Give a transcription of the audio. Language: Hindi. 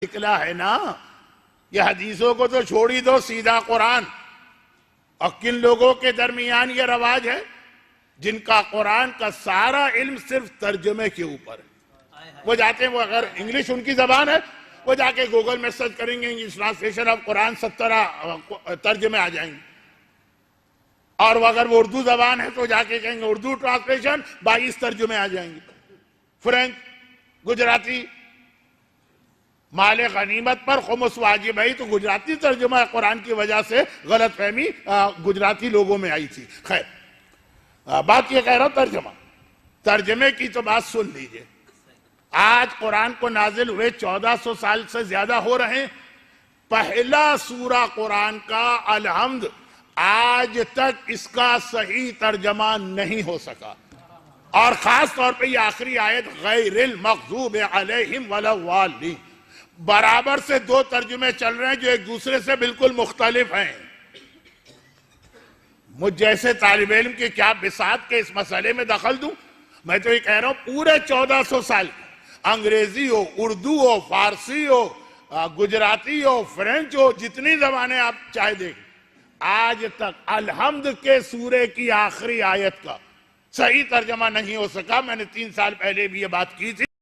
निकला है ना, ये हदीसों को तो छोड़ ही दो, सीधा कुरान। और किन लोगों के दरमियान ये रवाज है जिनका कुरान का सारा इल्म सिर्फ तर्जुमे के ऊपर है। वो जाते हैं, वो अगर इंग्लिश उनकी जबान है, वो जाके गूगल में सर्च करेंगे इंग्लिश ट्रांसलेशन ऑफ कुरान, 70 तर्जुमे आ जाएंगे। और वो अगर वो उर्दू जबान है तो जाके कहेंगे उर्दू ट्रांसलेशन 22 तर्जुमे आ जाएंगे। फ्रेंच, गुजराती, माले गनीमत पर खुमुस वाजिब है, तो गुजराती तर्जुमा कुरान की वजह से गलत फहमी गुजराती लोगों में आई थी। खैर, बात ये कह रहा हूं, तर्जमे की तो बात सुन लीजिए। आज कुरान को नाजिल हुए 1400 साल से ज्यादा हो रहे हैं। पहला सूरा कुरान का अलहम्द, आज तक इसका सही तर्जमा नहीं हो सका। और खास तौर पे ये आखिरी आयत गैरिल मग़ज़ूब अलैहिम वलद्दाल्लीन, बराबर से दो तर्जुमे चल रहे हैं जो एक दूसरे से बिल्कुल मुख्तलिफ हैं। मुझ जैसे तालिब इल्म की क्या बिसात के इस मसले में दखल दूं? मैं तो ये कह रहा हूं, पूरे 1400 साल अंग्रेजी हो, उर्दू हो, फारसी हो, गुजराती हो, फ्रेंच हो, जितनी जबानें आप चाहे देखें, आज तक अलहम्द के सूरे की आखिरी आयत का सही तर्जमा नहीं हो सका। मैंने 3 साल पहले भी ये बात की थी।